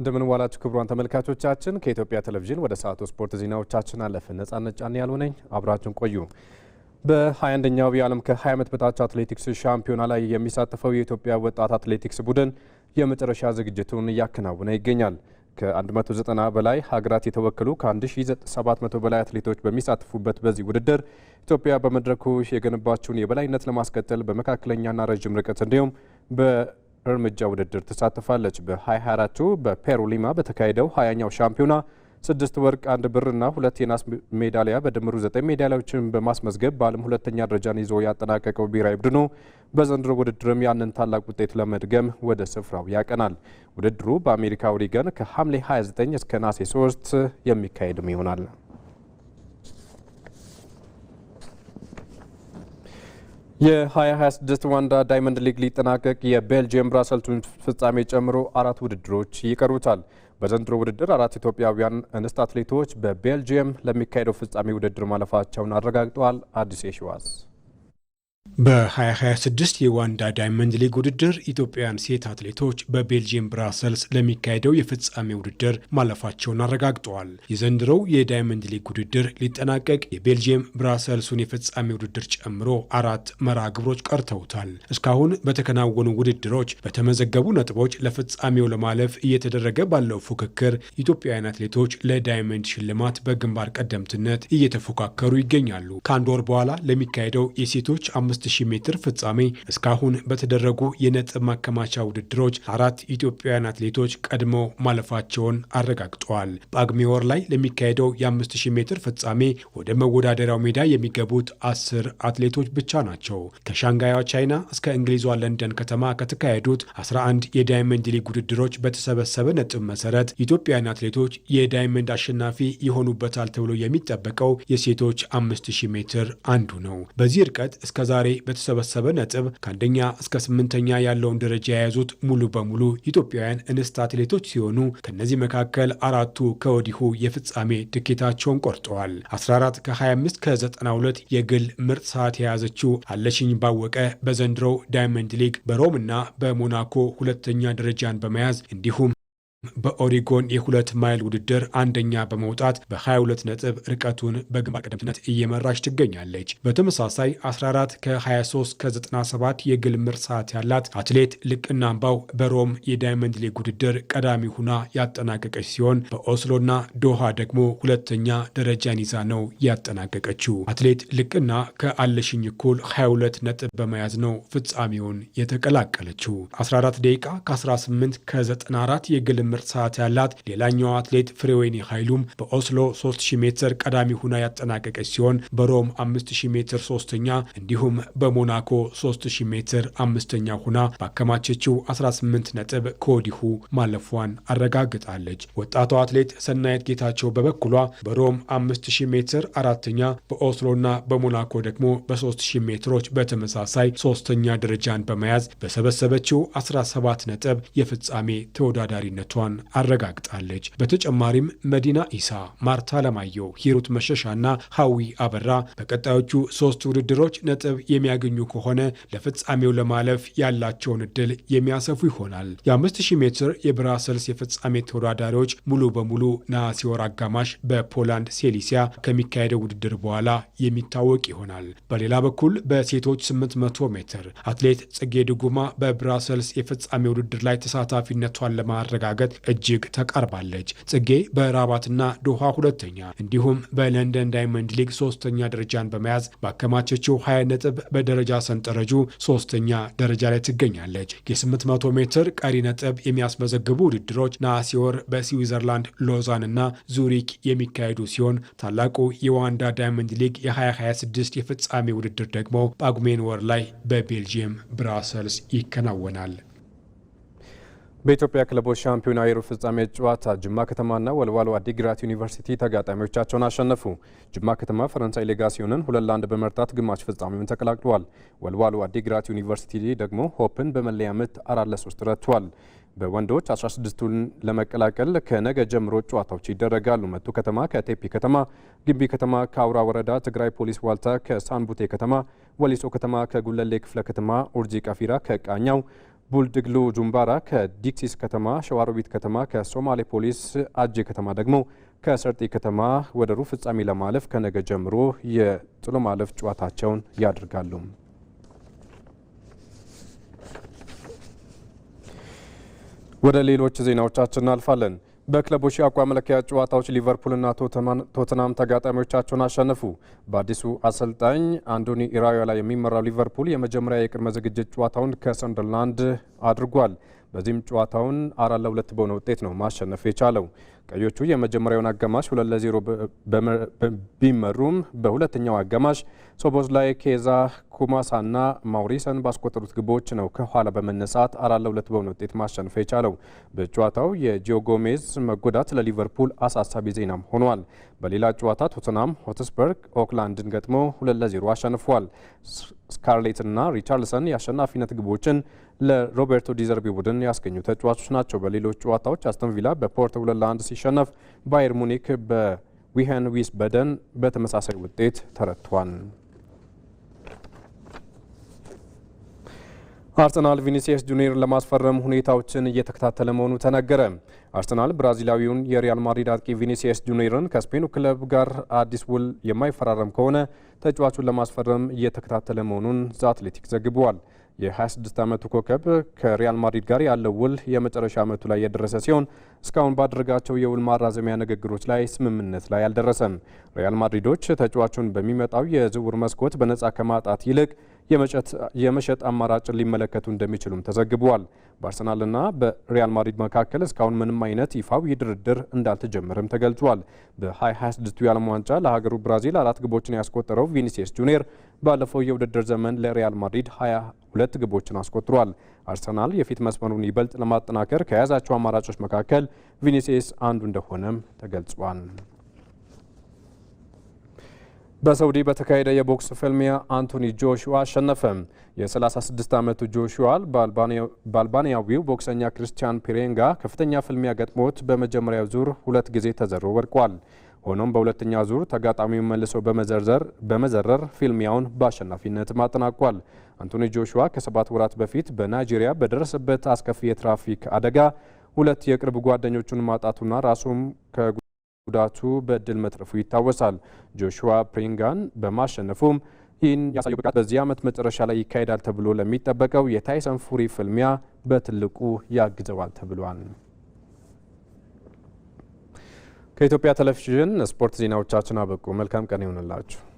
እንደምን ዋላችሁ ክቡራን ተመልካቾቻችን። ከኢትዮጵያ ቴሌቪዥን ወደ ሰዓቱ ስፖርት ዜናዎቻችን አለፍን። ነጻነት ጫን ያሉ ነኝ፣ አብራችሁን ቆዩ። በ21ኛው የዓለም ከ20 ዓመት በታች አትሌቲክስ ሻምፒዮና ላይ የሚሳተፈው የኢትዮጵያ ወጣት አትሌቲክስ ቡድን የመጨረሻ ዝግጅቱን እያከናወነ ይገኛል። ከ190 በላይ ሀገራት የተወከሉ ከ1700 በላይ አትሌቶች በሚሳተፉበት በዚህ ውድድር ኢትዮጵያ በመድረኩ የገነባችውን የበላይነት ለማስቀጠል በመካከለኛና ረዥም ርቀት እንዲሁም በእርምጃ ውድድር ተሳትፋለች። በ2024 በፔሩ ሊማ በተካሄደው 20ኛው ሻምፒዮና 6 ወርቅ፣ 1 ብርና 2 የናስ ሜዳሊያ በድምሩ 9 ሜዳሊያዎችን በማስመዝገብ በዓለም ሁለተኛ ደረጃን ይዞ ያጠናቀቀው ብሔራዊ ቡድኑ በዘንድሮ ውድድርም ያንን ታላቅ ውጤት ለመድገም ወደ ስፍራው ያቀናል። ውድድሩ በአሜሪካ ኦሪገን ከሐምሌ 29 እስከ ነሐሴ 3 የሚካሄድም ይሆናል። የ2026 ዋንዳ ዳይመንድ ሊግ ሊጠናቀቅ የቤልጅየም ብራሰልሱን ፍጻሜ ጨምሮ 4 ውድድሮች ይቀሩታል። በዘንድሮ ውድድር 4 ኢትዮጵያውያን እንስት አትሌቶች በቤልጅየም ለሚካሄደው ፍጻሜ ውድድር ማለፋቸውን አረጋግጠዋል። አዲስ የሺዋስ በ2026 የዋንዳ ዳይመንድ ሊግ ውድድር ኢትዮጵያውያን ሴት አትሌቶች በቤልጅየም ብራሰልስ ለሚካሄደው የፍጻሜ ውድድር ማለፋቸውን አረጋግጠዋል። የዘንድሮው የዳይመንድ ሊግ ውድድር ሊጠናቀቅ የቤልጅየም ብራሰልሱን የፍጻሜ ውድድር ጨምሮ 4 መርሃ ግብሮች ቀርተውታል። እስካሁን በተከናወኑ ውድድሮች በተመዘገቡ ነጥቦች ለፍጻሜው ለማለፍ እየተደረገ ባለው ፉክክር ኢትዮጵያውያን አትሌቶች ለዳይመንድ ሽልማት በግንባር ቀደምትነት እየተፎካከሩ ይገኛሉ። ከአንድ ወር በኋላ ለሚካሄደው የሴቶች 5000 ሜትር ፍጻሜ እስካሁን በተደረጉ የነጥብ ማከማቻ ውድድሮች 4 ኢትዮጵያውያን አትሌቶች ቀድመው ማለፋቸውን አረጋግጠዋል። በጳጉሜ ወር ላይ ለሚካሄደው የ5000 ሜትር ፍጻሜ ወደ መወዳደሪያው ሜዳ የሚገቡት 10 አትሌቶች ብቻ ናቸው። ከሻንጋይዋ ቻይና እስከ እንግሊዟ ለንደን ከተማ ከተካሄዱት 11 የዳይመንድ ሊግ ውድድሮች በተሰበሰበ ነጥብ መሰረት ኢትዮጵያውያን አትሌቶች የዳይመንድ አሸናፊ ይሆኑበታል ተብሎ የሚጠበቀው የሴቶች 5000 ሜትር አንዱ ነው። በዚህ ርቀት እስከ ዛሬ በተሰበሰበ ነጥብ ከአንደኛ እስከ 8ኛ ያለውን ደረጃ የያዙት ሙሉ በሙሉ ኢትዮጵያውያን እንስት አትሌቶች ሲሆኑ ከነዚህ መካከል 4ቱ ከወዲሁ የፍጻሜ ትኬታቸውን ቆርጠዋል። 14 ከ25 ከ92 የግል ምርጥ ሰዓት የያዘችው አለሽኝ ባወቀ በዘንድሮው ዳይመንድ ሊግ በሮም እና በሞናኮ ሁለተኛ ደረጃን በመያዝ እንዲሁም በኦሪጎን የ2 ማይል ውድድር አንደኛ በመውጣት በ22 ነጥብ ርቀቱን በግንባር ቀደምትነት እየመራች ትገኛለች። በተመሳሳይ 14 ከ23 ከ97 የግል ምርጥ ሰዓት ያላት አትሌት ልቅና አምባው በሮም የዳይመንድ ሊግ ውድድር ቀዳሚ ሁና ያጠናቀቀች ሲሆን በኦስሎና ዶሃ ደግሞ ሁለተኛ ደረጃን ይዛ ነው ያጠናቀቀችው። አትሌት ልቅና ከአለሽኝ እኩል 22 ነጥብ በመያዝ ነው ፍጻሜውን የተቀላቀለችው። 14 ደቂቃ ከ18 ከ94 የግል ምርጥ ሰዓት ያላት ሌላኛዋ አትሌት ፍሬወይኒ ኃይሉም በኦስሎ 3000 ሜትር ቀዳሚ ሁና ያጠናቀቀች ሲሆን በሮም 5000 ሜትር ሶስተኛ እንዲሁም በሞናኮ 3000 ሜትር አምስተኛ ሁና ባከማቸችው 18 ነጥብ ከወዲሁ ማለፏን አረጋግጣለች። ወጣቷ አትሌት ሰናየት ጌታቸው በበኩሏ በሮም 5000 ሜትር አራተኛ፣ በኦስሎና በሞናኮ ደግሞ በ3000 ሜትሮች በተመሳሳይ ሶስተኛ ደረጃን በመያዝ በሰበሰበችው 17 ነጥብ የፍጻሜ ተወዳዳሪነቷ አረጋግጣለች። በተጨማሪም መዲና ኢሳ፣ ማርታ ለማየሁ፣ ሂሩት መሸሻና ሀዊ አበራ በቀጣዮቹ 3 ውድድሮች ነጥብ የሚያገኙ ከሆነ ለፍጻሜው ለማለፍ ያላቸውን እድል የሚያሰፉ ይሆናል። የ5000 ሜትር የብራሰልስ የፍጻሜ ተወዳዳሪዎች ሙሉ በሙሉ ነሐሴ ወር አጋማሽ በፖላንድ ሴሊሲያ ከሚካሄደው ውድድር በኋላ የሚታወቅ ይሆናል። በሌላ በኩል በሴቶች 800 ሜትር አትሌት ጽጌ ድጉማ በብራሰልስ የፍጻሜ ውድድር ላይ ተሳታፊነቷን ለማረጋገጥ እጅግ ተቃርባለች። ጽጌ በራባትና ዶሃ ሁለተኛ እንዲሁም በለንደን ዳይመንድ ሊግ 3ኛ ደረጃን በመያዝ ባከማቸችው 20 ነጥብ በደረጃ ሰንጠረጁ 3ኛ ደረጃ ላይ ትገኛለች። የ800 ሜትር ቀሪ ነጥብ የሚያስመዘግቡ ውድድሮች ነሐሴ ወር በስዊዘርላንድ ሎዛን እና ዙሪክ የሚካሄዱ ሲሆን ታላቁ የዋንዳ ዳይመንድ ሊግ የ2026 የፍጻሜ ውድድር ደግሞ ጳጉሜን ወር ላይ በቤልጅየም ብራሰልስ ይከናወናል። በኢትዮጵያ ክለቦች ሻምፒዮና የሩብ ፍጻሜ ጨዋታ ጅማ ከተማና ወልዋሎ አዲግራት ዩኒቨርሲቲ ተጋጣሚዎቻቸውን አሸነፉ። ጅማ ከተማ ፈረንሳይ ሌጋሲዮንን 2-1 በመርታት ግማሽ ፍጻሜውን ተቀላቅሏል። ወልዋሎ አዲግራት ዩኒቨርሲቲ ደግሞ ሆፕን በመለያ ምት 4-3 ረቷል። በወንዶች 16ቱን ለመቀላቀል ከነገ ጀምሮ ጨዋታዎች ይደረጋሉ። መቱ ከተማ ከቴፒ ከተማ፣ ግንቢ ከተማ ከአውራ ወረዳ፣ ትግራይ ፖሊስ ዋልታ ከሳንቡቴ ከተማ፣ ወሊሶ ከተማ ከጉለሌ ክፍለ ከተማ፣ ኡርጂ ቀፊራ ከቃኛው፣ ቡልድግሉ ጁምባራ ከዲክሲስ ከተማ፣ ሸዋሮቢት ከተማ ከሶማሌ ፖሊስ፣ አጄ ከተማ ደግሞ ከሰርጤ ከተማ ወደ ሩብ ፍጻሜ ለማለፍ ከነገ ጀምሮ የጥሎ ማለፍ ጨዋታቸውን ያደርጋሉ። ወደ ሌሎች ዜናዎቻችን እናልፋለን። በክለቦች የአቋም መለኪያ ጨዋታዎች ሊቨርፑልና ቶተናም ተጋጣሚዎቻቸውን አሸነፉ። በአዲሱ አሰልጣኝ አንቶኒ ኢራዮላ የሚመራው ሊቨርፑል የመጀመሪያ የቅድመ ዝግጅት ጨዋታውን ከሰንደርላንድ አድርጓል። በዚህም ጨዋታውን 4-2 በሆነ ውጤት ነው ማሸነፍ የቻለው። ቀዮቹ የመጀመሪያውን አጋማሽ 2-0 ቢመሩም በሁለተኛው አጋማሽ ሶቦስላይ፣ ኬዛ፣ ኩማሳና ማውሪሰን ባስቆጠሩት ግቦች ነው ከኋላ በመነሳት 4-2 በሆነ ውጤት ማሸነፍ የቻለው። በጨዋታው የጂዮ ጎሜዝ መጎዳት ለሊቨርፑል አሳሳቢ ዜናም ሆኗል። በሌላ ጨዋታ ቶተናም ሆትስፐር ኦክላንድን ገጥሞ 2-0 አሸንፏል። ስካርሌትና ሪቻርልሰን የአሸናፊነት ግቦችን ለሮቤርቶ ዲዘርቢ ቡድን ያስገኙ ተጫዋቾች ናቸው። በሌሎች ጨዋታዎች አስተን ቪላ በፖርቶ 2-1 ሲሸነፍ፣ ባየር ሙኒክ በዊሄን ዊስበደን በተመሳሳይ ውጤት ተረቷል። አርሰናል ቪኒሲየስ ጁኒየር ለማስፈረም ሁኔታዎችን እየተከታተለ መሆኑ ተነገረ። አርሰናል ብራዚላዊውን የሪያል ማድሪድ አጥቂ ቪኒሲየስ ጁኒየርን ከስፔኑ ክለብ ጋር አዲስ ውል የማይፈራረም ከሆነ ተጫዋቹን ለማስፈረም እየተከታተለ መሆኑን ዘ አትሌቲክ ዘግቧል። የ26 ዓመቱ ኮከብ ከሪያል ማድሪድ ጋር ያለው ውል የመጨረሻ ዓመቱ ላይ የደረሰ ሲሆን እስካሁን ባደረጋቸው የውል ማራዘሚያ ንግግሮች ላይ ስምምነት ላይ አልደረሰም። ሪያል ማድሪዶች ተጫዋቹን በሚመጣው የዝውውር መስኮት በነፃ ከማጣት ይልቅ የመሸጥ አማራጭን ሊመለከቱ እንደሚችሉም ተዘግቧል። በአርሰናልና በሪያል ማድሪድ መካከል እስካሁን ምንም አይነት ይፋዊ ድርድር እንዳልተጀመረም ተገልጿል። በ2026 የዓለም ዋንጫ ለሀገሩ ብራዚል 4 ግቦችን ያስቆጠረው ቪኒሲየስ ጁኒየር ባለፈው የውድድር ዘመን ለሪያል ማድሪድ 22 ግቦችን አስቆጥሯል። አርሰናል የፊት መስመሩን ይበልጥ ለማጠናከር ከያዛቸው አማራጮች መካከል ቪኒሲየስ አንዱ እንደሆነም ተገልጿል። በሳውዲ በተካሄደ የቦክስ ፍልሚያ አንቶኒ ጆሹዋ አሸነፈ። የ36 ዓመቱ ጆሹዋ በአልባንያዊው ቦክሰኛ ክርስቲያን ፒሬንጋ ከፍተኛ ፍልሚያ ገጥሞት በመጀመሪያው ዙር 2 ጊዜ ተዘሮ ወድቋል። ሆኖም በሁለተኛ ዙር ተጋጣሚውን መልሶ በመዘረር ፊልሚያውን በአሸናፊነት አጠናቋል። አንቶኒ ጆሹዋ ከ7 ወራት በፊት በናይጄሪያ በደረሰበት አስከፊ የትራፊክ አደጋ 2 የቅርብ ጓደኞቹን ማጣቱና ራሱም ጉዳቱ በድል መትረፉ ይታወሳል። ጆሹዋ ፕሪንጋን በማሸነፉም ይህን ያሳየው ብቃት በዚህ ዓመት መጨረሻ ላይ ይካሄዳል ተብሎ ለሚጠበቀው የታይሰን ፉሪ ፍልሚያ በትልቁ ያግዘዋል ተብሏል። ከኢትዮጵያ ቴሌቪዥን ስፖርት ዜናዎቻችን አበቁ። መልካም ቀን ይሆንላችሁ።